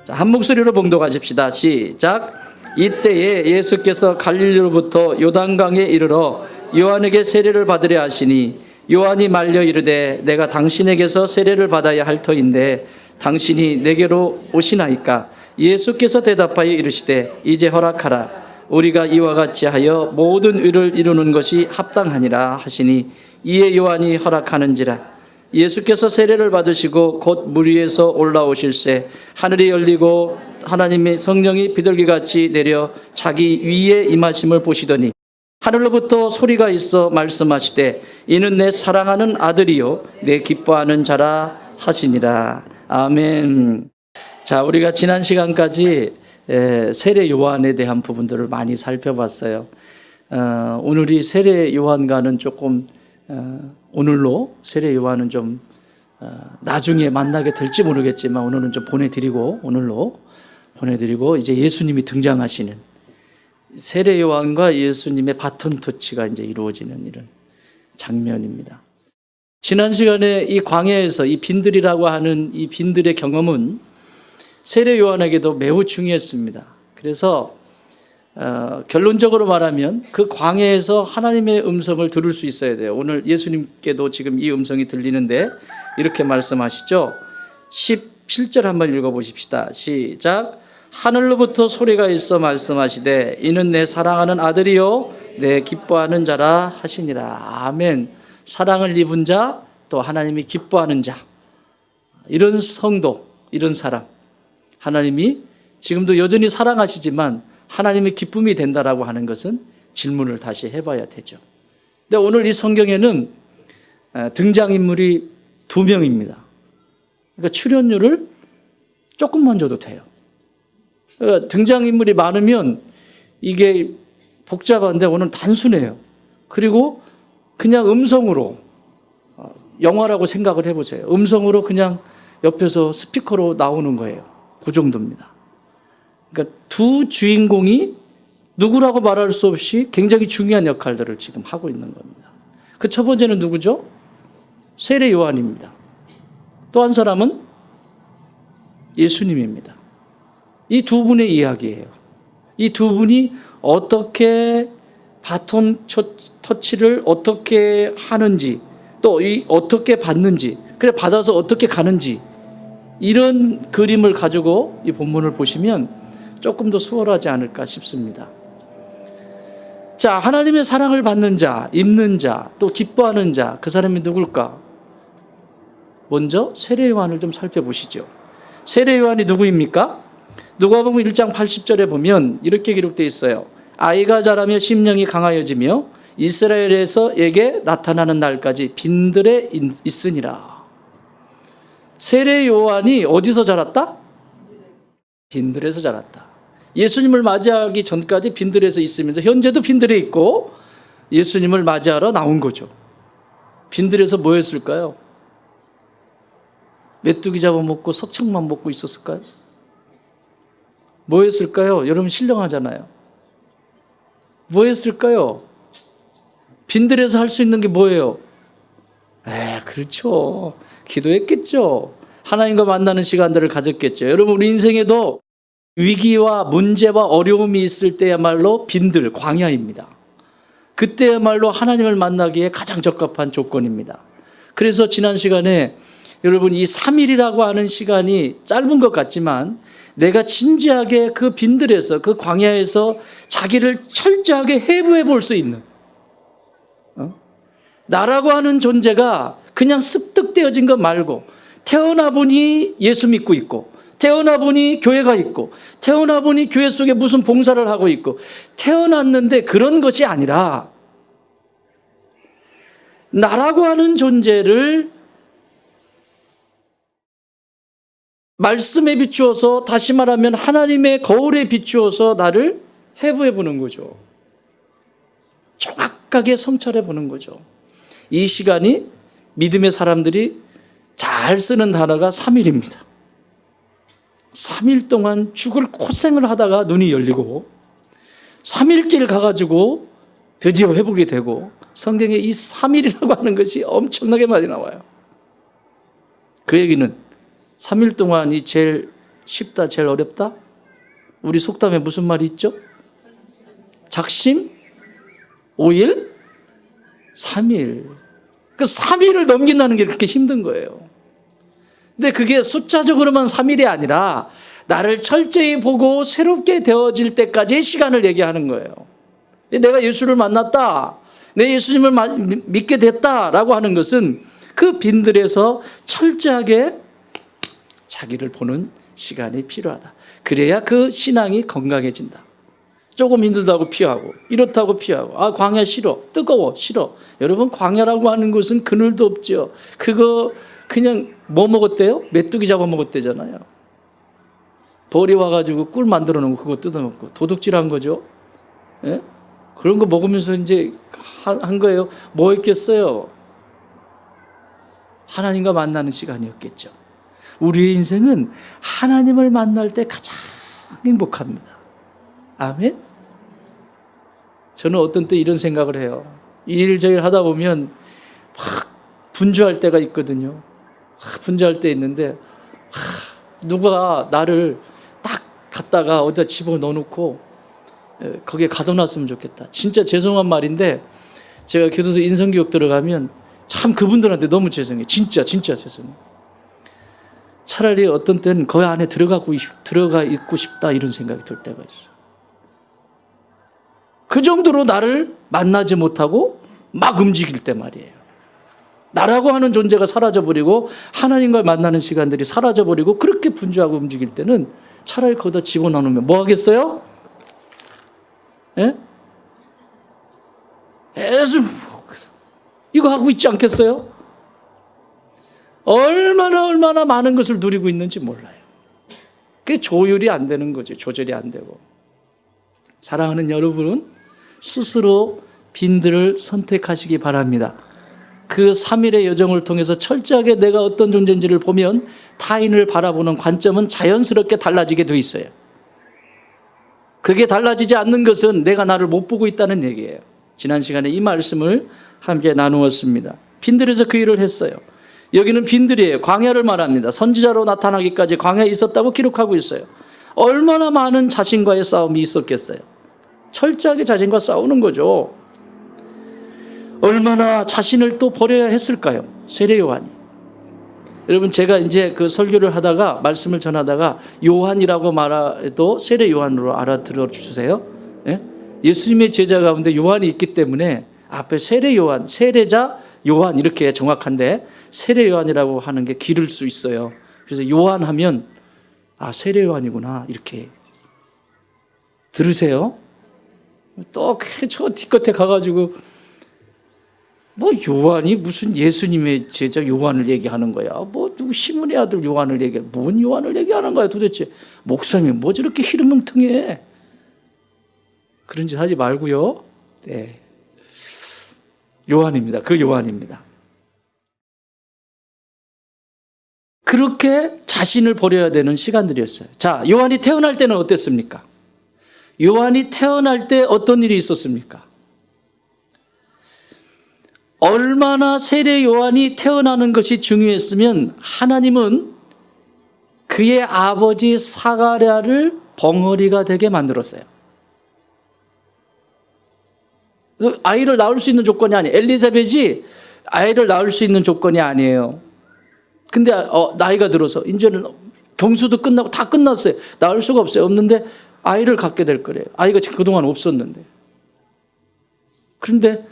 자, 한 목소리로 봉독하십시다. 시작. 이때에 예수께서 갈릴리로부터 요단강에 이르러 요한에게 세례를 받으려 하시니 요한이 말려 이르되 내가 당신에게서 세례를 받아야 할 터인데 당신이 내게로 오시나이까. 예수께서 대답하여 이르시되 이제 허락하라. 우리가 이와 같이 하여 모든 의를 이루는 것이 합당하니라 하시니 이에 요한이 허락하는지라. 예수께서 세례를 받으시고 곧 물 위에서 올라오실새 하늘이 열리고 하나님의 성령이 비둘기같이 내려 자기 위에 임하심을 보시더니 하늘로부터 소리가 있어 말씀하시되 이는 내 사랑하는 아들이요 내 기뻐하는 자라 하시니라. 아멘. 자, 우리가 지난 시간까지 세례 요한에 대한 부분들을 많이 살펴봤어요. 오늘이 세례 요한과는 조금 오늘로 세례 요한은 좀 나중에 만나게 될지 모르겠지만 오늘은 좀 오늘로 보내드리고 이제 예수님이 등장하시는 세례 요한과 예수님의 바톤 터치가 이제 이루어지는 이런 장면입니다. 지난 시간에 이 광야에서 이 빈들이라고 하는 이 빈들의 경험은 세례 요한에게도 매우 중요했습니다. 그래서 결론적으로 말하면 그 광야에서 하나님의 음성을 들을 수 있어야 돼요. 오늘 예수님께도 지금 이 음성이 들리는데 이렇게 말씀하시죠. 17절 한번 읽어보십시다. 시작. 하늘로부터 소리가 있어 말씀하시되 이는 내 사랑하는 아들이요 내 기뻐하는 자라 하시니라. 아멘. 사랑을 입은 자, 또 하나님이 기뻐하는 자, 이런 성도, 이런 사람, 하나님이 지금도 여전히 사랑하시지만 하나님의 기쁨이 된다라고 하는 것은 질문을 다시 해봐야 되죠. 근데 오늘 이 성경에는 등장인물이 2명입니다. 그러니까 출연료를 조금만 줘도 돼요. 그러니까 등장인물이 많으면 이게 복잡한데 오늘 단순해요. 그리고 그냥 음성으로, 영화라고 생각을 해보세요. 음성으로 그냥 옆에서 스피커로 나오는 거예요. 그 정도입니다. 그러니까 두 주인공이 누구라고 말할 수 없이 굉장히 중요한 역할들을 지금 하고 있는 겁니다. 그 첫 번째는 누구죠? 세례 요한입니다. 또 한 사람은 예수님입니다. 이 두 분의 이야기예요. 이 두 분이 어떻게 바톤 터치를 어떻게 하는지, 또 어떻게 받는지, 그래 받아서 어떻게 가는지, 이런 그림을 가지고 이 본문을 보시면 조금 더 수월하지 않을까 싶습니다. 자, 하나님의 사랑을 받는 자, 입는 자, 또 기뻐하는 자, 그 사람이 누굴까? 먼저 세례 요한을 좀 살펴보시죠. 세례 요한이 누구입니까? 누가복음 1장 80절에 보면 이렇게 기록되어 있어요. 아이가 자라며 심령이 강하여지며 이스라엘에서에게 나타나는 날까지 빈들에 있으니라. 세례 요한이 어디서 자랐다? 빈들에서 자랐다. 예수님을 맞이하기 전까지 빈들에서 있으면서 현재도 빈들에 있고 예수님을 맞이하러 나온 거죠. 빈들에서 뭐 했을까요? 메뚜기 잡아먹고 석청만 먹고 있었을까요? 뭐 했을까요? 여러분 신령하잖아요. 뭐 했을까요? 빈들에서 할 수 있는 게 뭐예요? 그렇죠. 기도했겠죠. 하나님과 만나는 시간들을 가졌겠죠. 여러분 우리 인생에도 위기와 문제와 어려움이 있을 때야말로 빈들, 광야입니다. 그때야말로 하나님을 만나기에 가장 적합한 조건입니다. 그래서 지난 시간에 여러분 이 3일이라고 하는 시간이 짧은 것 같지만 내가 진지하게 그 빈들에서, 그 광야에서 자기를 철저하게 해부해 볼 수 있는, 나라고 하는 존재가 그냥 습득되어진 것 말고 태어나 보니 예수 믿고 있고, 태어나 보니 교회가 있고, 태어나 보니 교회 속에 무슨 봉사를 하고 있고, 태어났는데 그런 것이 아니라 나라고 하는 존재를 말씀에 비추어서, 다시 말하면 하나님의 거울에 비추어서 나를 해부해 보는 거죠. 정확하게 성찰해 보는 거죠. 이 시간이 믿음의 사람들이 잘 쓰는 단어가 3일입니다. 3일 동안 죽을 고생을 하다가 눈이 열리고 3일 길 가가지고 드디어 회복이 되고, 성경에 이 3일이라고 하는 것이 엄청나게 많이 나와요. 그 얘기는 3일 동안이 제일 쉽다, 제일 어렵다? 우리 속담에 무슨 말이 있죠? 작심 5일 3일. 그 3일을 넘긴다는 게 그렇게 힘든 거예요. 근데 그게 숫자적으로만 3일이 아니라 나를 철저히 보고 새롭게 되어질 때까지의 시간을 얘기하는 거예요. 내가 예수를 만났다, 내 예수님을 믿게 됐다라고 하는 것은 그 빈들에서 철저하게 자기를 보는 시간이 필요하다. 그래야 그 신앙이 건강해진다. 조금 힘들다고 피하고, 이렇다고 피하고, 아, 광야 싫어, 뜨거워, 싫어. 여러분, 광야라고 하는 것은 그늘도 없죠. 그거 그냥 뭐 먹었대요? 메뚜기 잡아먹었대잖아요. 벌이 와가지고 꿀 만들어 놓은 거 그거 뜯어먹고 도둑질한 거죠. 예? 그런 거 먹으면서 이제 한 거예요. 뭐 했겠어요? 하나님과 만나는 시간이었겠죠. 우리의 인생은 하나님을 만날 때 가장 행복합니다. 아멘? 저는 어떤 때 이런 생각을 해요. 일저일 하다 보면 막 분주할 때가 있거든요. 분주할 때 있는데 누가 나를 딱 갖다가 어디다 집어넣어 놓고 거기에 가둬놨으면 좋겠다. 진짜 죄송한 말인데 제가 교도소 인성교육 들어가면 참 그분들한테 너무 죄송해요. 진짜 죄송해요. 차라리 어떤 때는 그 안에 들어가 있고 싶다 이런 생각이 들 때가 있어요. 그 정도로 나를 만나지 못하고 막 움직일 때 말이에요. 나라고 하는 존재가 사라져버리고 하나님과 만나는 시간들이 사라져버리고 그렇게 분주하고 움직일 때는 차라리 거기다 집어넣으면 뭐 하겠어요? 예? 계속 이거 하고 있지 않겠어요? 얼마나 많은 것을 누리고 있는지 몰라요. 그게 조율이 안 되는 거죠. 조절이 안 되고. 사랑하는 여러분은 스스로 빈들을 선택하시기 바랍니다. 그 3일의 여정을 통해서 철저하게 내가 어떤 존재인지를 보면 타인을 바라보는 관점은 자연스럽게 달라지게 돼 있어요. 그게 달라지지 않는 것은 내가 나를 못 보고 있다는 얘기예요. 지난 시간에 이 말씀을 함께 나누었습니다. 빈들에서 그 일을 했어요. 여기는 빈들이에요. 광야를 말합니다. 선지자로 나타나기까지 광야에 있었다고 기록하고 있어요. 얼마나 많은 자신과의 싸움이 있었겠어요. 철저하게 자신과 싸우는 거죠. 얼마나 자신을 또 버려야 했을까요? 세례 요한이. 여러분, 제가 이제 그 설교를 하다가 말씀을 전하다가 요한이라고 말해도 세례 요한으로 알아들어 주세요. 예? 예수님의 제자 가운데 요한이 있기 때문에 앞에 세례 요한, 세례자 요한 이렇게 정확한데 세례 요한이라고 하는 게 기를 수 있어요. 그래서 요한 하면 아, 세례 요한이구나 이렇게 들으세요. 또 저 뒤끝에 가가지고 뭐 요한이 무슨 예수님의 제자 요한을 얘기하는 거야. 뭐 누구 시몬의 아들 요한을 얘기해. 뭔 요한을 얘기하는 거야 도대체. 목사님 뭐 저렇게 희름멍텅해. 그런 짓 하지 말고요. 네. 요한입니다. 그 요한입니다. 그렇게 자신을 버려야 되는 시간들이었어요. 자, 요한이 태어날 때는 어땠습니까? 요한이 태어날 때 어떤 일이 있었습니까? 얼마나 세례 요한이 태어나는 것이 중요했으면 하나님은 그의 아버지 사가랴를 벙어리가 되게 만들었어요. 아이를 낳을 수 있는 조건이 아니에요. 엘리자벳이 아이를 낳을 수 있는 조건이 아니에요. 근데 나이가 들어서 이제는 경수도 끝나고 다 끝났어요. 낳을 수가 없어요. 없는데 아이를 갖게 될 거래요. 아이가 그동안 없었는데. 그런데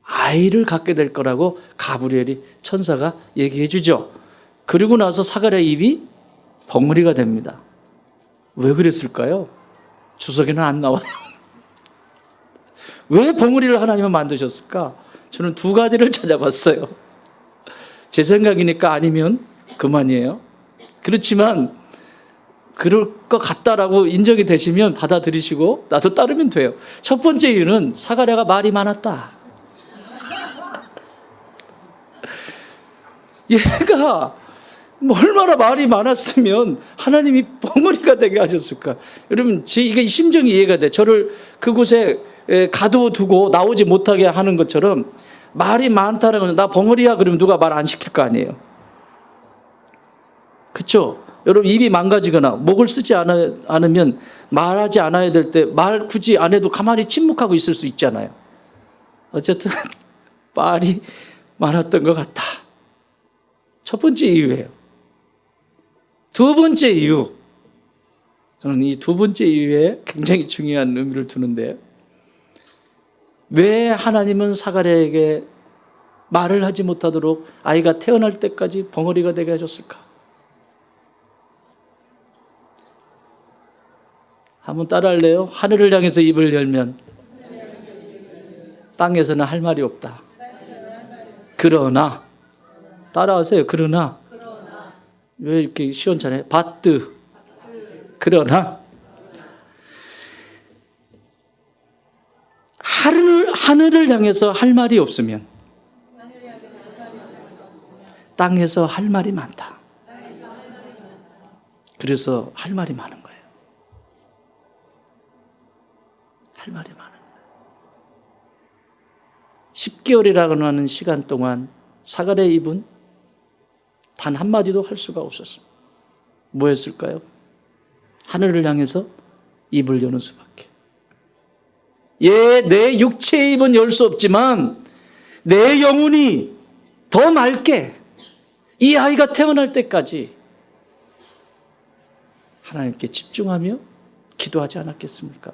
아이를 갖게 될 거라고 가브리엘이 천사가 얘기해 주죠. 그리고 나서 사가랴 입이 벙어리가 됩니다. 왜 그랬을까요? 주석에는 안 나와요. 왜 벙어리를 하나님은 만드셨을까? 저는 두 가지를 찾아봤어요. 제 생각이니까 아니면 그만이에요. 그렇지만 그럴 것 같다라고 인정이 되시면 받아들이시고 나도 따르면 돼요. 첫 번째 이유는 사가랴가 말이 많았다. 얘가 얼마나 말이 많았으면 하나님이 벙어리가 되게 하셨을까? 여러분, 이게 심정이 이해가 돼. 저를 그곳에 가둬두고 나오지 못하게 하는 것처럼 말이 많다는 건 나 벙어리야 그러면 누가 말 안 시킬 거 아니에요. 그렇죠? 여러분 입이 망가지거나 목을 쓰지 않으면 말하지 않아야 될 때 말 굳이 안 해도 가만히 침묵하고 있을 수 있잖아요. 어쨌든 말이 많았던 것 같다. 첫 번째 이유예요. 두 번째 이유. 저는 이 두 번째 이유에 굉장히 중요한 의미를 두는데요. 왜 하나님은 사가랴에게 말을 하지 못하도록 아이가 태어날 때까지 벙어리가 되게 하셨을까? 한번 따라할래요? 하늘을 향해서 입을 열면 땅에서는 할 말이 없다. 그러나 따라하세요. 그러나 왜 이렇게 시원찮아요? 바뜨 그러나 하늘을 향해서 할 말이 없으면 땅에서 할 말이 많다. 그래서 할 말이 많은 거예요. 할 말이 많은 거예요. 10개월이라고 하는 시간 동안 사가랴 입은 단 한마디도 할 수가 없었습니다. 뭐 했을까요? 하늘을 향해서 입을 여는 수밖에. 내 육체의 입은 열 수 없지만 내 영혼이 더 맑게 이 아이가 태어날 때까지 하나님께 집중하며 기도하지 않았겠습니까?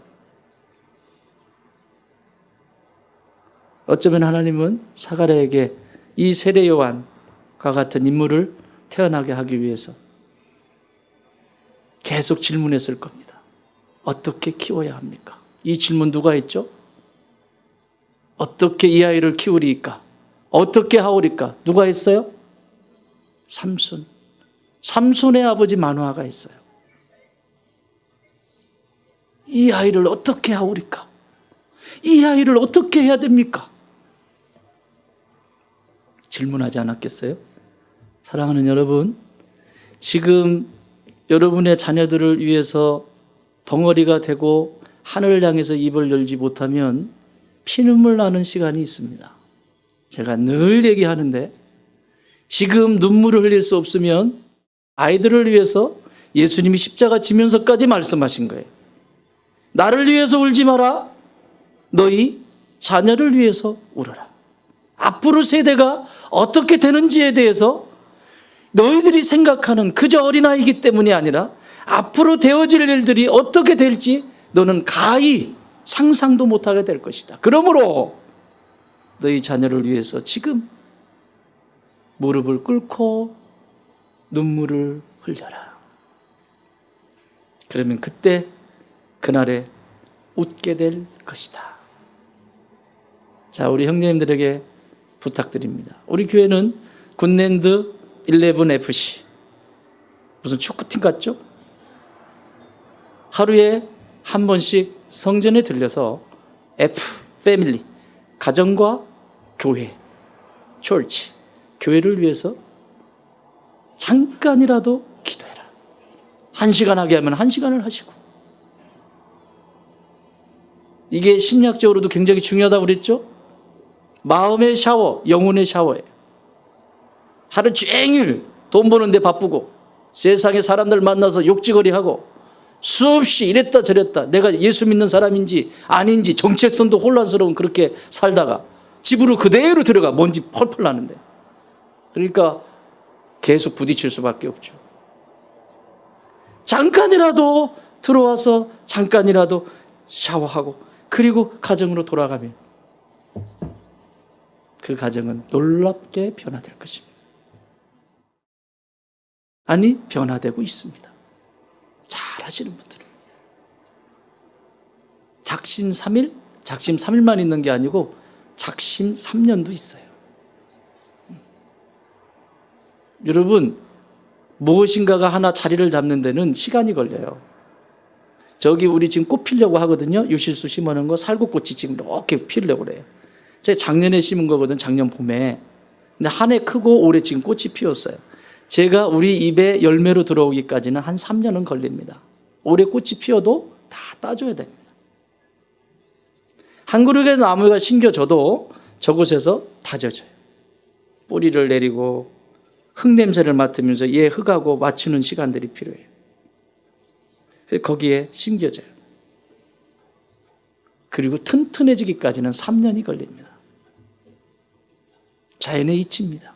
어쩌면 하나님은 사가랴에게 이 세례 요한과 같은 인물을 태어나게 하기 위해서 계속 질문했을 겁니다. 어떻게 키워야 합니까? 이 질문 누가 했죠? 어떻게 이 아이를 키우리까? 어떻게 하오리까? 누가 했어요? 삼손. 삼손의 아버지 마노아가 했어요. 이 아이를 어떻게 하오리까? 이 아이를 어떻게 해야 됩니까? 질문하지 않았겠어요? 사랑하는 여러분, 지금 여러분의 자녀들을 위해서 벙어리가 되고 하늘을 향해서 입을 열지 못하면 피눈물 나는 시간이 있습니다. 제가 늘 얘기하는데 지금 눈물을 흘릴 수 없으면 아이들을 위해서 예수님이 십자가 지면서까지 말씀하신 거예요. 나를 위해서 울지 마라. 너희 자녀를 위해서 울어라. 앞으로 세대가 어떻게 되는지에 대해서 너희들이 생각하는 그저 어린아이이기 때문이 아니라 앞으로 되어질 일들이 어떻게 될지 너는 가히 상상도 못하게 될 것이다. 그러므로 너희 자녀를 위해서 지금 무릎을 꿇고 눈물을 흘려라. 그러면 그때 그날에 웃게 될 것이다. 자, 우리 형제님들에게 부탁드립니다. 우리 교회는 굿랜드 11FC 무슨 축구팀 같죠? 하루에 한 번씩 성전에 들려서 F 패밀리 가정과 교회 church 교회를 위해서 잠깐이라도 기도해라. 1시간 하게 하면 1시간을 하시고, 이게 심리학적으로도 굉장히 중요하다고 그랬죠? 마음의 샤워, 영혼의 샤워예요. 하루 종일 돈 버는데 바쁘고 세상에 사람들 만나서 욕지거리하고 수없이 이랬다 저랬다 내가 예수 믿는 사람인지 아닌지 정체성도 혼란스러운 그렇게 살다가 집으로 그대로 들어가 먼지 펄펄 나는데, 그러니까 계속 부딪힐 수밖에 없죠. 잠깐이라도 들어와서 잠깐이라도 샤워하고 그리고 가정으로 돌아가면 그 가정은 놀랍게 변화될 것입니다. 아니, 변화되고 있습니다. 잘 하시는 분들은. 작심 3일? 작심 3일만 있는 게 아니고 작심 3년도 있어요. 여러분, 무엇인가가 하나 자리를 잡는 데는 시간이 걸려요. 저기 우리 지금 꽃 피려고 하거든요. 유실수 심어놓은 거 살구꽃이 지금 이렇게 피려고 그래요. 제가 작년에 심은 거거든, 작년 봄에. 근데 한 해 크고 올해 지금 꽃이 피었어요. 제가 우리 입에 열매로 들어오기까지는 한 3년은 걸립니다. 올해 꽃이 피어도 다 따줘야 됩니다. 한 그루의 나무가 심겨져도 저곳에서 다져져요. 뿌리를 내리고 흙냄새를 맡으면서 얘 흙하고 맞추는 시간들이 필요해요. 거기에 심겨져요. 그리고 튼튼해지기까지는 3년이 걸립니다. 자연의 이치입니다.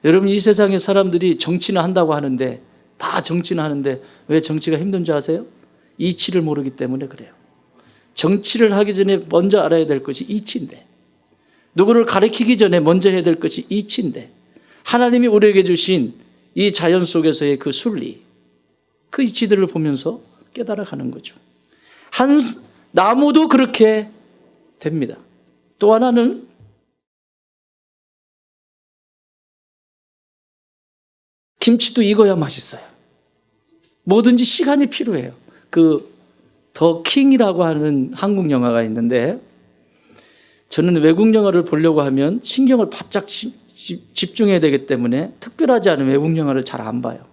여러분, 이 세상의 사람들이 정치는 한다고 하는데, 다 정치는 하는데 왜 정치가 힘든 줄 아세요? 이치를 모르기 때문에 그래요. 정치를 하기 전에 먼저 알아야 될 것이 이치인데, 누구를 가리키기 전에 먼저 해야 될 것이 이치인데, 하나님이 우리에게 주신 이 자연 속에서의 그 순리, 그 이치들을 보면서 깨달아가는 거죠. 한 나무도 그렇게 됩니다. 또 하나는 김치도 익어야 맛있어요. 뭐든지 시간이 필요해요. 더 킹이라고 하는 한국 영화가 있는데, 저는 외국 영화를 보려고 하면 신경을 바짝 집중해야 되기 때문에 특별하지 않은 외국 영화를 잘 안 봐요.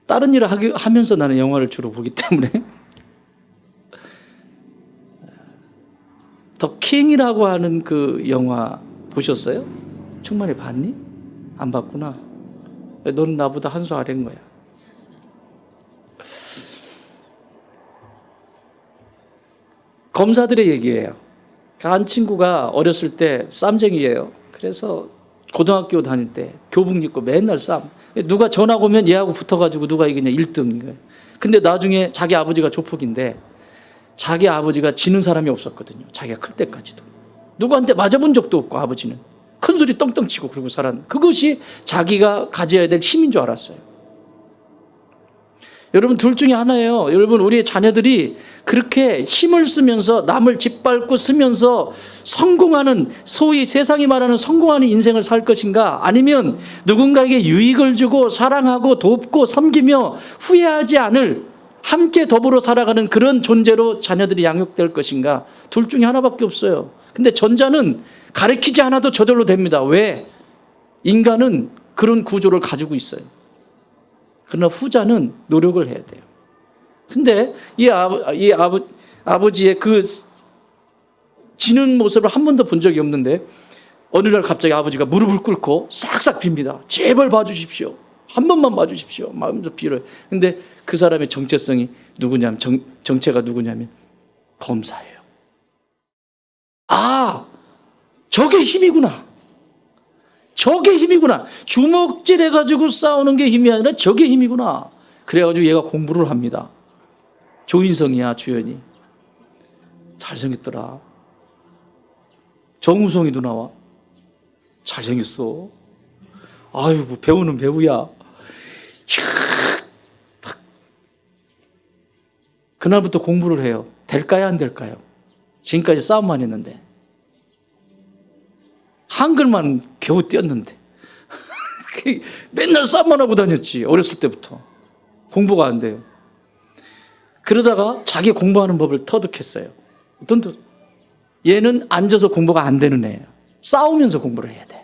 다른 일을 하면서 나는 영화를 주로 보기 때문에. 더 킹이라고 하는 그 영화 보셨어요? 충만히 봤니? 안 봤구나. 너는 나보다 한 수 아래인 거야. 검사들의 얘기예요. 한 친구가 어렸을 때 쌈쟁이예요. 그래서 고등학교 다닐 때 교복 입고 맨날 쌈. 누가 전화 오면 얘하고 붙어가지고 누가 이기냐 1등인 거예요. 근데 나중에 자기 아버지가 조폭인데 자기 아버지가 지는 사람이 없었거든요. 자기가 클 때까지도. 누구한테 맞아본 적도 없고 아버지는. 큰 소리 떵떵 치고 그러고 살았는데 그것이 자기가 가져야 될 힘인 줄 알았어요. 여러분, 둘 중에 하나예요. 여러분, 우리의 자녀들이 그렇게 힘을 쓰면서 남을 짓밟고 쓰면서 성공하는, 소위 세상이 말하는 성공하는 인생을 살 것인가, 아니면 누군가에게 유익을 주고 사랑하고 돕고 섬기며 후회하지 않을, 함께 더불어 살아가는 그런 존재로 자녀들이 양육될 것인가. 둘 중에 하나밖에 없어요. 근데 전자는 가르치지 않아도 저절로 됩니다. 왜? 인간은 그런 구조를 가지고 있어요. 그러나 후자는 노력을 해야 돼요. 근데 이 아버지의 그 지는 모습을 한 번도 본 적이 없는데, 어느 날 갑자기 아버지가 무릎을 꿇고 싹싹 빕니다. 제발 봐주십시오. 한 번만 봐주십시오. 마음에서 빌어요. 근데 그 사람의 정체성이 누구냐면, 정체가 누구냐면 검사예요. 아, 저게 힘이구나. 저게 힘이구나. 주먹질 해가지고 싸우는 게 힘이 아니라 저게 힘이구나. 그래가지고 얘가 공부를 합니다. 조인성이야, 주연이. 잘생겼더라. 정우성이도 나와. 잘생겼어. 아이고, 배우는 배우야. 그날부터 공부를 해요. 될까요, 안 될까요? 지금까지 싸움만 했는데. 한글만 겨우 띄었는데. 맨날 싸움만 하고 다녔지, 어렸을 때부터. 공부가 안 돼요. 그러다가 자기 공부하는 법을 터득했어요. 얘는 앉아서 공부가 안 되는 애예요. 싸우면서 공부를 해야 돼.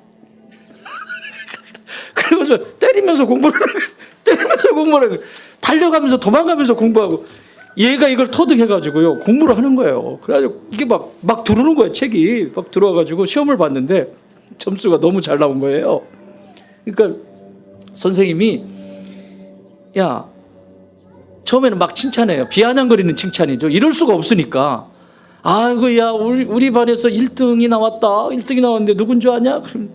그래서 때리면서 공부를 하고, 달려가면서 도망가면서 공부하고, 얘가 이걸 터득해가지고요, 공부를 하는 거예요. 그래가지고 이게 막 들어오는 거예요, 책이. 막 들어와가지고 시험을 봤는데 점수가 너무 잘 나온 거예요. 그러니까 선생님이, 야, 처음에는 막 칭찬해요. 비아냥거리는 칭찬이죠. 이럴 수가 없으니까. 아이고, 야, 우리 반에서 1등이 나왔다. 1등이 나왔는데 누군 줄 아냐? 그럼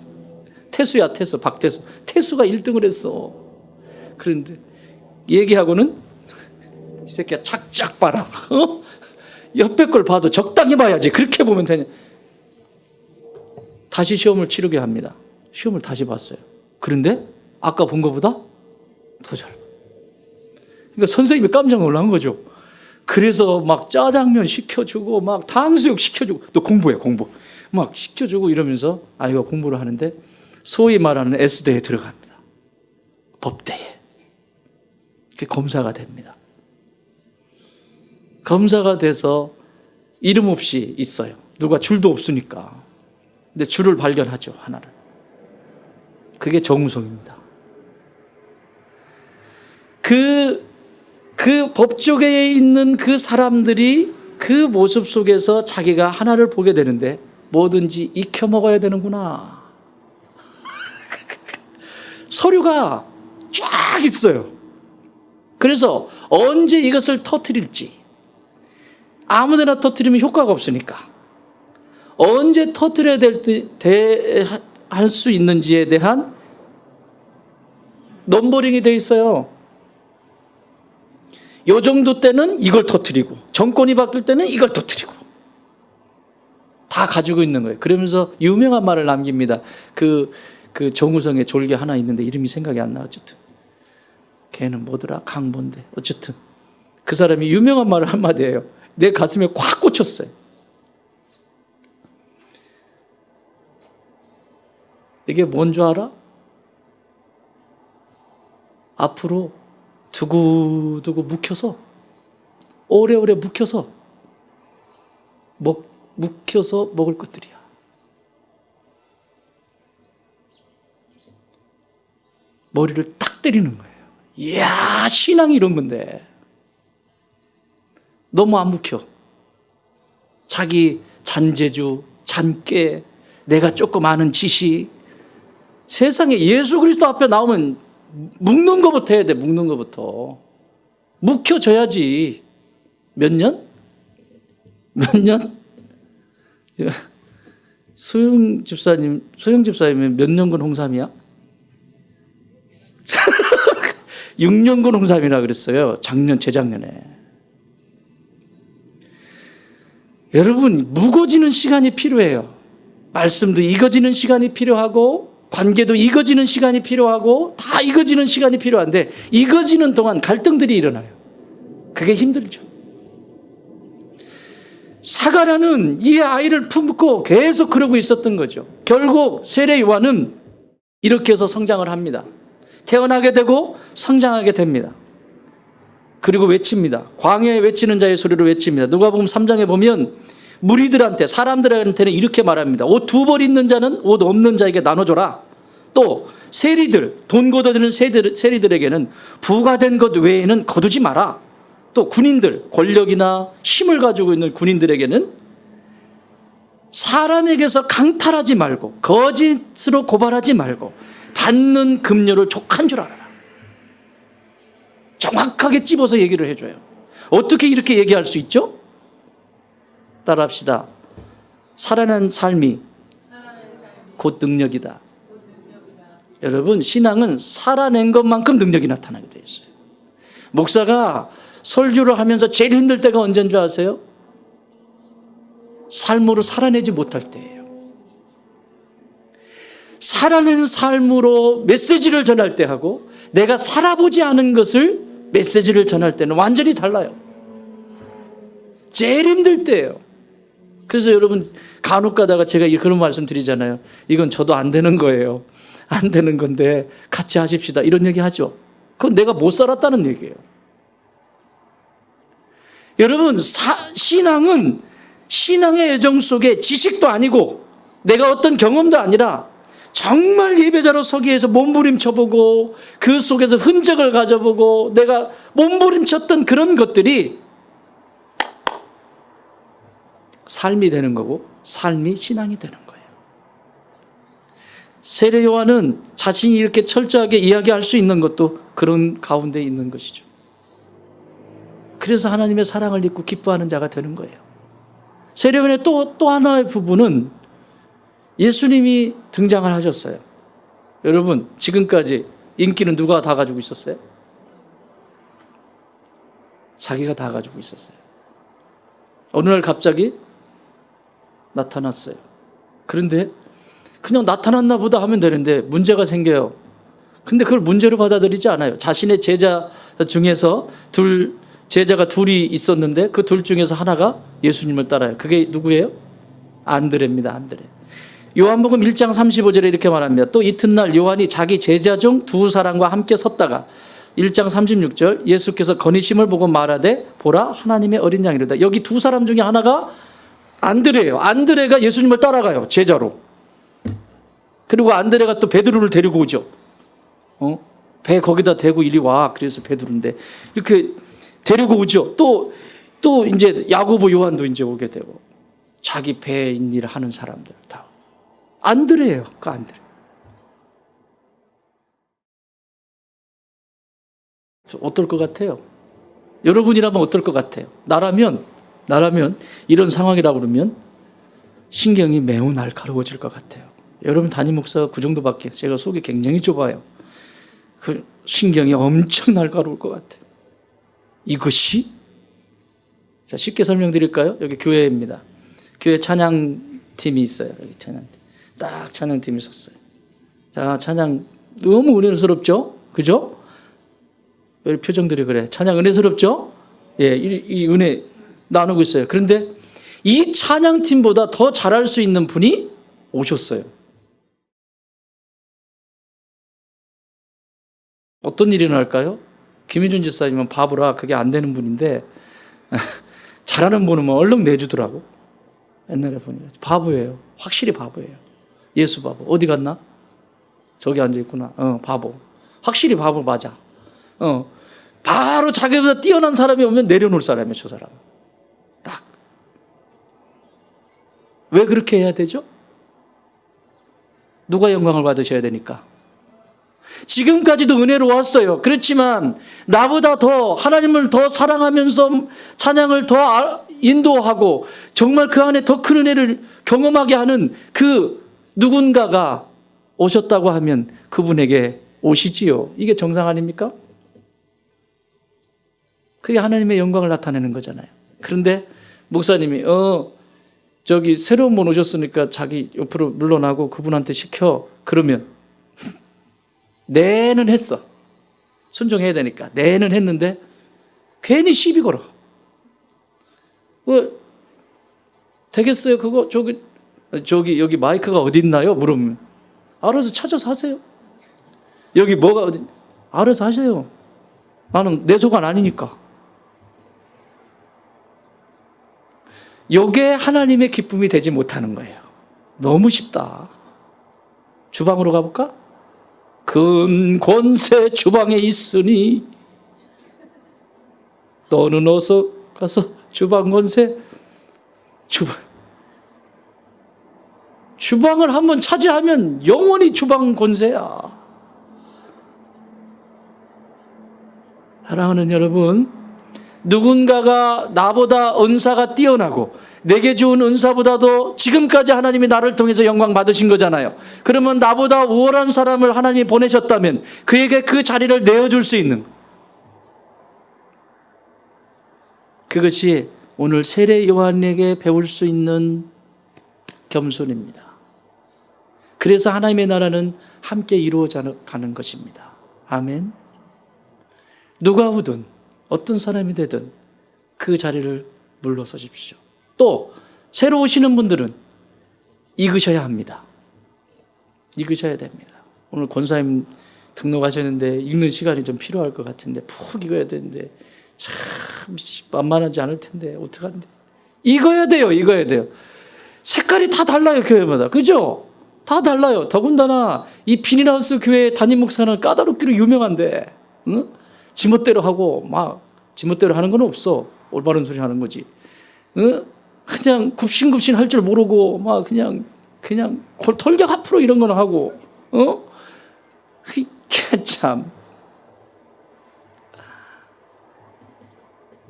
태수야, 태수. 박태수. 태수가 1등을 했어. 그런데 얘기하고는, 이 새끼야, 착착 봐라. 옆에 걸 봐도 적당히 봐야지. 그렇게 보면 되냐. 다시 시험을 치르게 합니다. 시험을 다시 봤어요. 그런데 아까 본 것보다 더 잘. 그러니까 선생님이 깜짝 놀란 거죠. 그래서 막 짜장면 시켜주고, 막 탕수육 시켜주고, 너 공부해, 공부. 막 시켜주고 이러면서 아이가 공부를 하는데, 소위 말하는 S대에 들어갑니다. 법대에. 검사가 됩니다. 검사가 돼서 이름 없이 있어요. 누가 줄도 없으니까. 근데 줄을 발견하죠, 하나를. 그게 정우성입니다. 그 법조계에 있는 그 사람들이 그 모습 속에서 자기가 하나를 보게 되는데, 뭐든지 익혀 먹어야 되는구나. 서류가 쫙 있어요. 그래서 언제 이것을 터뜨릴지, 아무데나 터뜨리면 효과가 없으니까 언제 터뜨려야 할 수 있는지에 대한 넘버링이 돼 있어요. 요 정도 때는 이걸 터뜨리고, 정권이 바뀔 때는 이걸 터뜨리고, 다 가지고 있는 거예요. 그러면서 유명한 말을 남깁니다. 그 정우성의 졸개 하나 있는데 이름이 생각이 안 나. 어쨌든 걔는 뭐더라, 강본데, 어쨌든 그 사람이 유명한 말을 한마디 해요. 내 가슴에 꽉 꽂혔어요. 이게 뭔 줄 알아? 앞으로 두고두고 묵혀서, 오래오래 묵혀서 먹을 것들이야. 머리를 딱 때리는 거예요. 이야, 신앙이 이런 건데. 너무 안 묵혀. 자기 잔재주, 잔깨, 내가 조금 아는 지식, 세상에 예수 그리스도 앞에 나오면 묵는 것부터 해야 돼. 묵는 것부터. 묵혀져야지. 몇 년? 소영 집사님은 몇 년근 홍삼이야? 6년근 홍삼이라 그랬어요. 재작년에. 여러분, 묵어지는 시간이 필요해요. 말씀도 익어지는 시간이 필요하고, 관계도 익어지는 시간이 필요하고, 다 익어지는 시간이 필요한데, 익어지는 동안 갈등들이 일어나요. 그게 힘들죠. 사가랴는 이 아이를 품고 계속 그러고 있었던 거죠. 결국 세례 요한은 이렇게 해서 성장을 합니다. 태어나게 되고 성장하게 됩니다. 그리고 외칩니다. 광야에 외치는 자의 소리로 외칩니다. 누가복음 3장에 보면 무리들한테, 사람들한테는 이렇게 말합니다. 옷 2벌 있는 자는 옷 없는 자에게 나눠줘라. 또 세리들, 돈 걷어들이는 세리들에게는 부과된 것 외에는 거두지 마라. 또 군인들, 권력이나 힘을 가지고 있는 군인들에게는 사람에게서 강탈하지 말고, 거짓으로 고발하지 말고, 받는 급료를 족한 줄 알아라. 정확하게 찝어서 얘기를 해줘요. 어떻게 이렇게 얘기할 수 있죠? 따라합시다. 살아난 삶이 곧 능력이다. 여러분, 신앙은 살아낸 것만큼 능력이 나타나게 되어 있어요. 목사가 설교를 하면서 제일 힘들 때가 언제인 줄 아세요? 삶으로 살아내지 못할 때예요. 살아낸 삶으로 메시지를 전할 때 하고, 내가 살아보지 않은 것을 메시지를 전할 때는 완전히 달라요. 제일 힘들 때예요. 그래서 여러분, 간혹 가다가 제가 그런 말씀 드리잖아요. 이건 저도 안 되는 거예요. 안 되는 건데 같이 하십시다. 이런 얘기 하죠. 그건 내가 못 살았다는 얘기예요. 여러분, 신앙은 신앙의 애정 속에 지식도 아니고 내가 어떤 경험도 아니라 정말 예배자로 서기 위해서 몸부림쳐보고, 그 속에서 흔적을 가져보고, 내가 몸부림쳤던 그런 것들이 삶이 되는 거고, 삶이 신앙이 되는 거예요. 세례 요한은 자신이 이렇게 철저하게 이야기할 수 있는 것도 그런 가운데 있는 것이죠. 그래서 하나님의 사랑을 입고 기뻐하는 자가 되는 거예요. 세례 요한의 또 하나의 부분은 예수님이 등장을 하셨어요. 여러분, 지금까지 인기는 누가 다 가지고 있었어요? 자기가 다 가지고 있었어요. 어느 날 갑자기 나타났어요. 그런데 그냥 나타났나 보다 하면 되는데 문제가 생겨요. 근데 그걸 문제로 받아들이지 않아요. 자신의 제자 중에서 제자가 둘이 있었는데 그 둘 중에서 하나가 예수님을 따라요. 그게 누구예요? 안드레입니다. 안드레. 요한복음 1장 35절에 이렇게 말합니다. 또 이튿날 요한이 자기 제자 중 2사람과 함께 섰다가 1장 36절, 예수께서 거니심을 보고 말하되 보라, 하나님의 어린 양이로다. 여기 2사람 중에 하나가 안드레예요. 안드레가 예수님을 따라가요, 제자로. 그리고 안드레가 또 베드로를 데리고 오죠. 배 거기다 대고 이리 와. 그래서 베드로인데 이렇게 데리고 오죠. 또 이제 야고보, 요한도 이제 오게 되고. 자기 배인 일을 하는 사람들 다 안드레예요. 그 안드레. 어떨 것 같아요? 여러분이라면 어떨 것 같아요? 나라면 이런 상황이라고 그러면 신경이 매우 날카로워질 것 같아요. 여러분 담임 목사가 그 정도밖에, 제가 속이 굉장히 좁아요. 그 신경이 엄청 날카로울 것 같아요. 이것이, 자, 쉽게 설명드릴까요? 여기 교회입니다. 교회 찬양팀이 있어요. 여기 찬양팀. 딱 찬양팀이 섰어요. 자, 찬양 너무 은혜스럽죠? 그죠? 왜 표정들이 그래? 찬양 은혜스럽죠? 예, 이 은혜 나누고 있어요. 그런데 이 찬양팀보다 더 잘할 수 있는 분이 오셨어요. 어떤 일이 날까요? 김희준 집사님은 바보라 그게 안 되는 분인데 잘하는 분은 뭐 얼른 내주더라고. 옛날에 보니까 바보예요. 확실히 바보예요. 예수 바보. 어디 갔나? 저기 앉아있구나. 바보. 확실히 바보 맞아. 바로 자기보다 뛰어난 사람이 오면 내려놓을 사람이에요. 저 사람. 딱. 왜 그렇게 해야 되죠? 누가 영광을 받으셔야 되니까. 지금까지도 은혜로웠어요. 그렇지만 나보다 더 하나님을 더 사랑하면서 찬양을 더 인도하고 정말 그 안에 더 큰 은혜를 경험하게 하는 그 누군가가 오셨다고 하면 그분에게 오시지요. 이게 정상 아닙니까? 그게 하나님의 영광을 나타내는 거잖아요. 그런데 목사님이 저기 새로운 분 오셨으니까 자기 옆으로 물러나고 그분한테 시켜. 그러면 내는 했어. 순종해야 되니까. 내는 했는데 괜히 시비 걸어. 되겠어요? 그거 저기 여기 마이크가 어디 있나요? 물으면 알아서 찾아서 하세요. 여기 뭐가 어디 알아서 하세요. 나는 내 소관 아니니까. 요게 하나님의 기쁨이 되지 못하는 거예요. 너무 쉽다. 주방으로 가볼까? 큰 권세 주방에 있으니 너는 어서 가서 주방 권세 주방을 한번 차지하면 영원히 주방 권세야. 사랑하는 여러분, 누군가가 나보다 은사가 뛰어나고 내게 주은 은사보다도 지금까지 하나님이 나를 통해서 영광 받으신 거잖아요. 그러면 나보다 우월한 사람을 하나님이 보내셨다면 그에게 그 자리를 내어줄 수 있는, 그것이 오늘 세례 요한에게 배울 수 있는 겸손입니다. 그래서 하나님의 나라는 함께 이루어져 가는 것입니다. 아멘. 누가 오든 어떤 사람이 되든 그 자리를 물러서십시오. 또 새로 오시는 분들은 읽으셔야 합니다. 읽으셔야 됩니다. 오늘 권사님 등록하셨는데 읽는 시간이 좀 필요할 것 같은데 푹 읽어야 되는데 참 만만하지 않을 텐데 어떡한데. 읽어야 돼요. 색깔이 다 달라요. 교회마다. 그죠? 다 달라요. 더군다나 이 비닐하우스 교회 담임 목사는 까다롭기로 유명한데, 응? 지멋대로 하고 막 지멋대로 하는 건 없어. 올바른 소리 하는 거지. 응? 그냥 굽신굽신 할 줄 모르고 막 그냥 돌격 앞으로 이런 거는 하고, 참.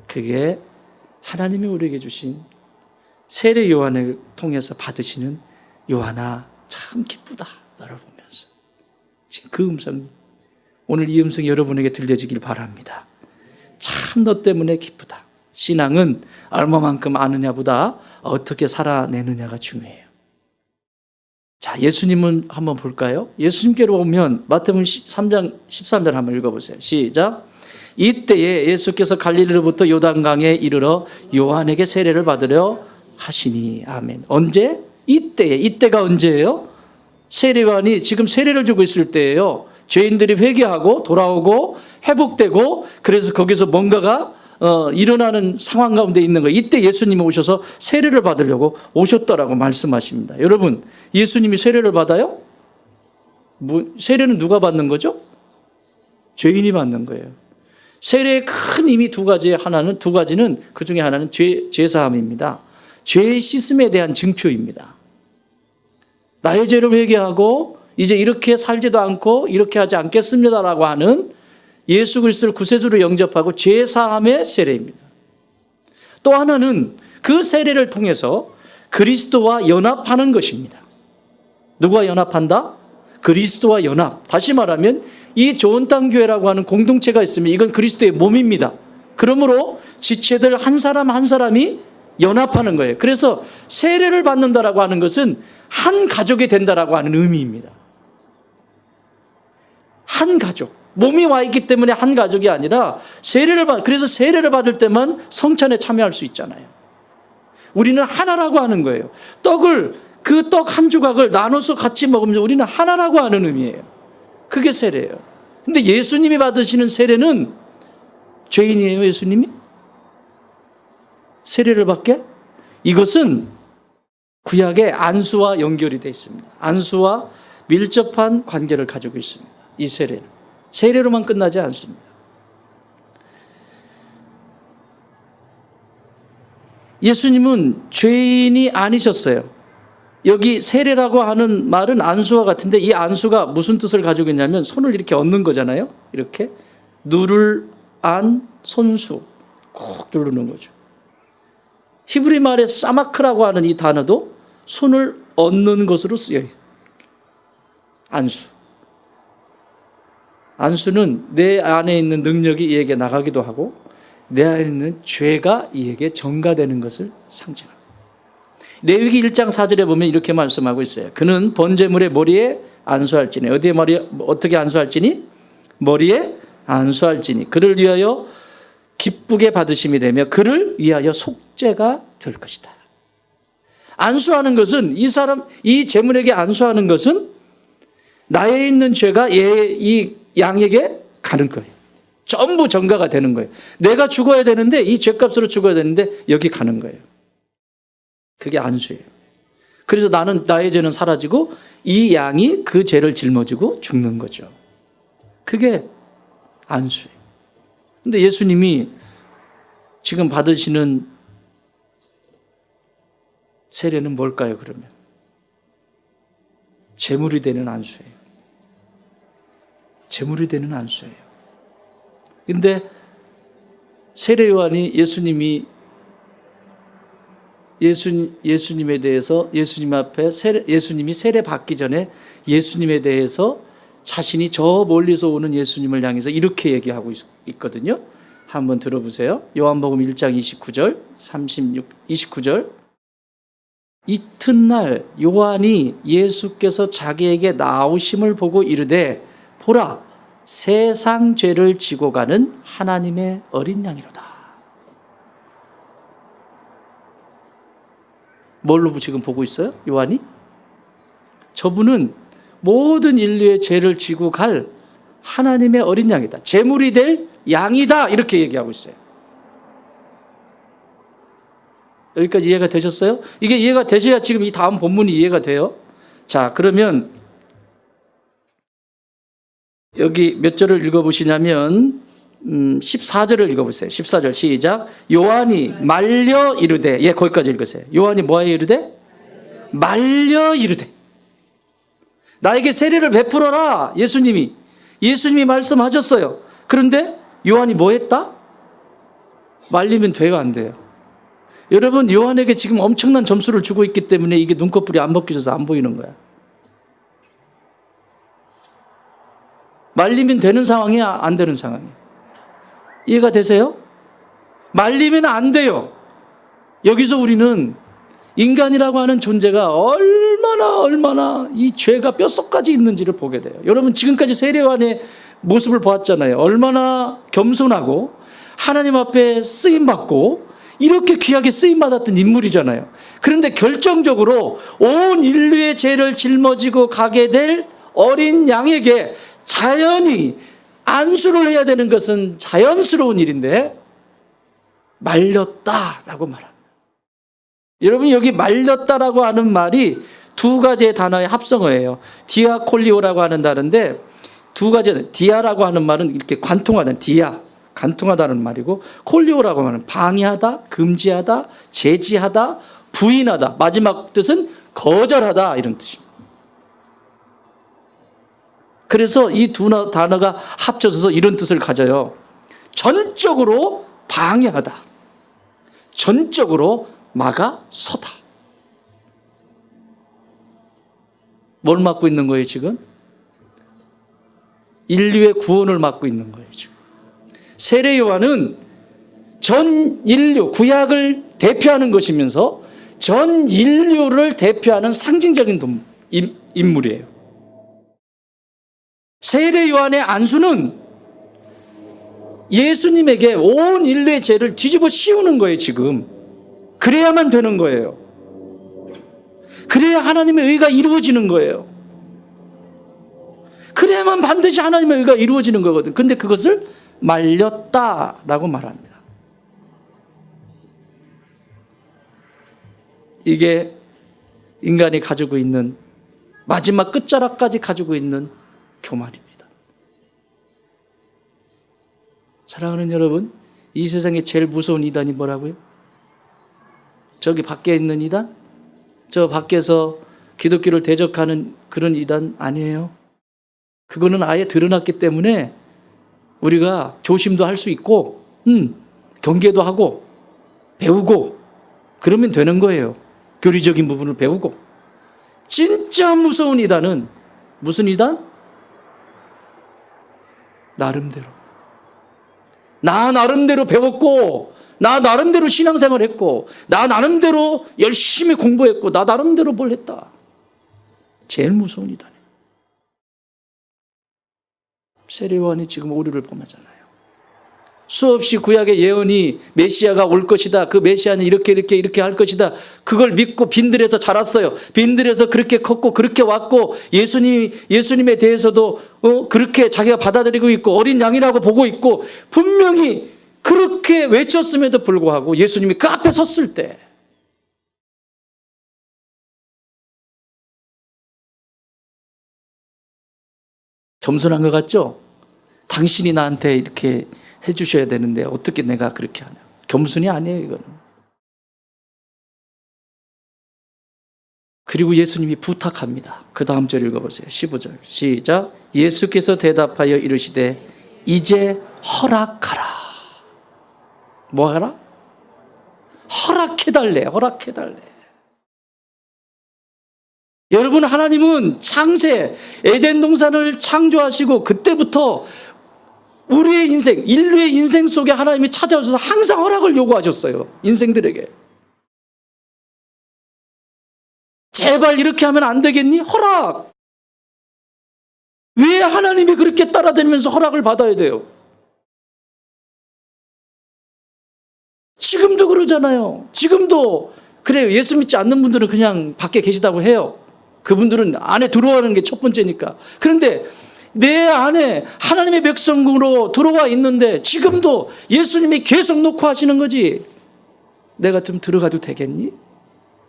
그게 하나님이 우리에게 주신 세례 요한을 통해서 받으시는 요한아 참 기쁘다 너를 보면서. 지금 그 음성이 오늘 이 음성이 여러분에게 들려지길 바랍니다. 참 너 때문에 기쁘다. 신앙은 얼마만큼 아느냐보다 어떻게 살아내느냐가 중요해요. 자, 예수님은 한번 볼까요? 예수님께로 오면 마태복음 3장 13절 한번 읽어보세요. 시작. 이때에 예수께서 갈릴리로부터 요단강에 이르러 요한에게 세례를 받으려 하시니. 아멘. 언제? 이때에. 이때가 언제예요? 세례요한이 지금 세례를 주고 있을 때예요. 죄인들이 회개하고 돌아오고 회복되고 그래서 거기서 뭔가가 일어나는 상황 가운데 있는 거예요. 이때 예수님이 오셔서 세례를 받으려고 오셨다라고 말씀하십니다. 여러분, 예수님이 세례를 받아요? 세례는 누가 받는 거죠? 죄인이 받는 거예요. 세례의 큰 힘이 두 가지는 그 중에 하나는 죄사함입니다. 죄의 씻음에 대한 증표입니다. 나의 죄를 회개하고 이제 이렇게 살지도 않고 이렇게 하지 않겠습니다라고 하는 예수 그리스도를 구세주로 영접하고 죄 사함의 세례입니다. 또 하나는 그 세례를 통해서 그리스도와 연합하는 것입니다. 누구와 연합한다? 그리스도와 연합. 다시 말하면 이 좋은 땅 교회라고 하는 공동체가 있으면 이건 그리스도의 몸입니다. 그러므로 지체들 한 사람 한 사람이 연합하는 거예요. 그래서 세례를 받는다라고 하는 것은 한 가족이 된다라고 하는 의미입니다. 한 가족. 몸이 와 있기 때문에 한 가족이 아니라 그래서 세례를 받을 때만 성찬에 참여할 수 있잖아요. 우리는 하나라고 하는 거예요. 그 떡 한 조각을 나눠서 같이 먹으면서 우리는 하나라고 하는 의미예요. 그게 세례예요. 근데 예수님이 받으시는 세례는 죄인이에요, 예수님이? 세례를 받게? 이것은 구약의 안수와 연결이 되어 있습니다. 안수와 밀접한 관계를 가지고 있습니다. 이 세례는. 세례로만 끝나지 않습니다. 예수님은 죄인이 아니셨어요. 여기 세례라고 하는 말은 안수와 같은데 이 안수가 무슨 뜻을 가지고 있냐면 손을 이렇게 얹는 거잖아요. 이렇게 누를 안 손수 꾹 누르는 거죠. 히브리 말의 사마크라고 하는 이 단어도 손을 얹는 것으로 쓰여요. 안수. 안수는 내 안에 있는 능력이 이에게 나가기도 하고 내 안에 있는 죄가 이에게 전가되는 것을 상징합니다. 레위기 1장 4절에 보면 이렇게 말씀하고 있어요. 그는 번제물의 머리에 안수할지니 어떻게 안수할지니? 머리에 안수할지니 그를 위하여 기쁘게 받으심이 되며 그를 위하여 속죄가 될 것이다. 안수하는 것은 이 제물에게 안수하는 것은 나에 있는 죄가 이 양에게 가는 거예요. 전부 전가가 되는 거예요. 내가 죽어야 되는데 이 죄값으로 죽어야 되는데 여기 가는 거예요. 그게 안수예요. 그래서 나의 죄는 사라지고 이 양이 그 죄를 짊어지고 죽는 거죠. 그게 안수예요. 근데 예수님이 지금 받으시는 세례는 뭘까요, 그러면? 제물이 되는 안수예요. 제물이 되는 안수예요. 근데 세례 요한이 예수님에 대해서 예수님 앞에 예수님이 세례 받기 전에 예수님에 대해서 자신이 저 멀리서 오는 예수님을 향해서 이렇게 얘기하고 있거든요. 한번 들어보세요. 요한복음 1장 29절, 29절. 이튿날 요한이 예수께서 자기에게 나오심을 보고 이르되 보라 세상 죄를 지고 가는 하나님의 어린 양이로다. 뭘로 지금 보고 있어요? 요한이? 저분은 모든 인류의 죄를 지고 갈 하나님의 어린 양이다. 제물이 될 양이다. 이렇게 얘기하고 있어요. 여기까지 이해가 되셨어요? 이게 이해가 되셔야 지금 이 다음 본문이 이해가 돼요. 자, 그러면 여기 몇 절을 읽어보시냐면 14절을 읽어보세요. 14절 시작. 요한이 말려 이르되, 거기까지 읽으세요. 요한이 뭐에 이르되? 말려 이르되. 나에게 세례를 베풀어라. 예수님이 말씀하셨어요. 그런데 요한이 뭐 했다? 말리면 돼요, 안 돼요? 여러분, 요한에게 지금 엄청난 점수를 주고 있기 때문에 이게 눈꺼풀이 안 벗겨져서 안 보이는 거야. 말리면 되는 상황이야, 안 되는 상황이야? 이해가 되세요? 말리면 안 돼요. 여기서 우리는 인간이라고 하는 존재가 얼마나 이 죄가 뼛속까지 있는지를 보게 돼요. 여러분, 지금까지 세례요한의 모습을 보았잖아요. 얼마나 겸손하고 하나님 앞에 쓰임받고 이렇게 귀하게 쓰임받았던 인물이잖아요. 그런데 결정적으로 온 인류의 죄를 짊어지고 가게 될 어린 양에게 자연히 안수를 해야 되는 것은 자연스러운 일인데 말렸다라고 말합니다. 여러분, 여기 말렸다라고 하는 말이 두 가지의 단어의 합성어예요. 디아콜리오라고 하는 단어인데 두 가지, 디아라고 하는 말은 이렇게 관통하다는 간통하다는 말이고, 콜리오라고 하는 방해하다, 금지하다, 제지하다, 부인하다. 마지막 뜻은 거절하다 이런 뜻입니다. 그래서 이 두 단어가 합쳐져서 이런 뜻을 가져요. 전적으로 방해하다. 전적으로 막아서다. 뭘 막고 있는 거예요 지금? 인류의 구원을 막고 있는 거예요 지금. 세례 요한은 전 인류, 구약을 대표하는 것이면서 전 인류를 대표하는 상징적인 인물이에요. 세례 요한의 안수는 예수님에게 온 인류의 죄를 뒤집어 씌우는 거예요 지금. 그래야만 되는 거예요. 그래야 하나님의 의가 이루어지는 거예요. 그래야만 반드시 하나님의 의가 이루어지는 거거든. 근데 그것을 말렸다라고 말합니다. 이게 인간이 가지고 있는 마지막 끝자락까지 가지고 있는 교만입니다. 사랑하는 여러분, 이 세상에 제일 무서운 이단이 뭐라고요? 저기 밖에 있는 이단? 저 밖에서 기독교를 대적하는 그런 이단 아니에요. 그거는 아예 드러났기 때문에 우리가 조심도 할 수 있고 경계도 하고 배우고 그러면 되는 거예요. 교리적인 부분을 배우고. 진짜 무서운 이단은 무슨 이단? 나름대로. 나 나름대로 배웠고 나 나름대로 신앙생활 했고 나 나름대로 열심히 공부했고 나 나름대로 뭘 했다. 제일 무서운 이단이에요. 세례 요한이 지금 오류를 범하잖아요. 수없이 구약의 예언이 메시아가 올 것이다. 그 메시아는 이렇게 할 것이다. 그걸 믿고 빈들에서 자랐어요. 빈들에서 그렇게 컸고 그렇게 왔고 예수님에 대해서도 그렇게 자기가 받아들이고 있고 어린 양이라고 보고 있고 분명히 그렇게 외쳤음에도 불구하고 예수님이 그 앞에 섰을 때 겸손한 것 같죠? 당신이 나한테 이렇게 해주셔야 되는데 어떻게 내가 그렇게 하냐. 겸손이 아니에요 이거는. 그리고 예수님이 부탁합니다. 그 다음 절 읽어보세요. 15절 시작. 예수께서 대답하여 이르시되 이제 허락하라. 뭐 하라? 허락해달래. 허락해달래. 여러분, 하나님은 창세 에덴 동산을 창조하시고 그때부터 우리의 인생, 인류의 인생 속에 하나님이 찾아오셔서 항상 허락을 요구하셨어요. 인생들에게. 제발 이렇게 하면 안 되겠니? 허락. 왜 하나님이 그렇게 따라다니면서 허락을 받아야 돼요? 지금도 그러잖아요. 지금도 그래요. 예수 믿지 않는 분들은 그냥 밖에 계시다고 해요. 그분들은 안에 들어가는 게 첫 번째니까. 그런데 내 안에 하나님의 백성으로 들어와 있는데 지금도 예수님이 계속 놓고 하시는 거지. 내가 좀 들어가도 되겠니?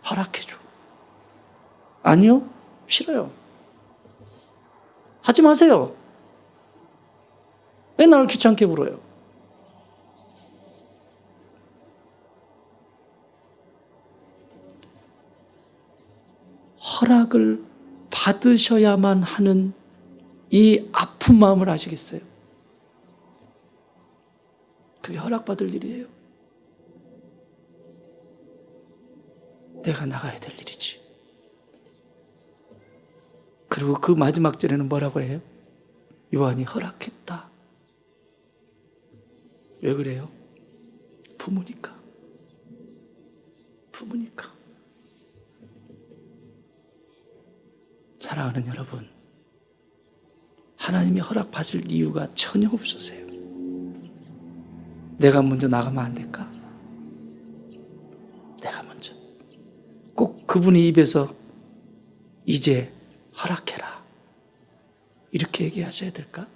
허락해줘. 아니요, 싫어요. 하지 마세요. 왜 나를 귀찮게 불어요? 허락을 받으셔야만 하는 이 아픈 마음을 아시겠어요? 그게 허락받을 일이에요. 내가 나가야 될 일이지. 그리고 그 마지막 절에는 뭐라고 해요? 요한이 허락했다. 왜 그래요? 부모니까. 부모니까. 사랑하는 여러분, 하나님이 허락받을 이유가 전혀 없으세요. 내가 먼저 나가면 안 될까? 내가 먼저. 꼭 그분의 입에서 이제 허락해라 이렇게 얘기하셔야 될까?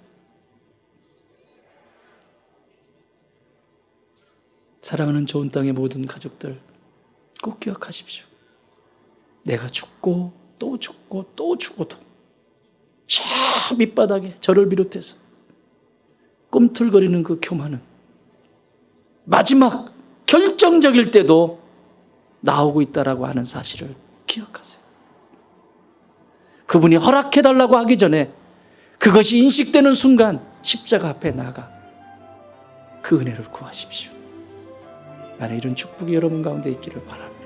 사랑하는 좋은 땅의 모든 가족들, 꼭 기억하십시오. 내가 죽고 또 죽고 또 죽어도 저 밑바닥에 저를 비롯해서 꿈틀거리는 그 교만은 마지막 결정적일 때도 나오고 있다라고 하는 사실을 기억하세요. 그분이 허락해달라고 하기 전에 그것이 인식되는 순간 십자가 앞에 나가 그 은혜를 구하십시오. 나는 이런 축복이 여러분 가운데 있기를 바랍니다.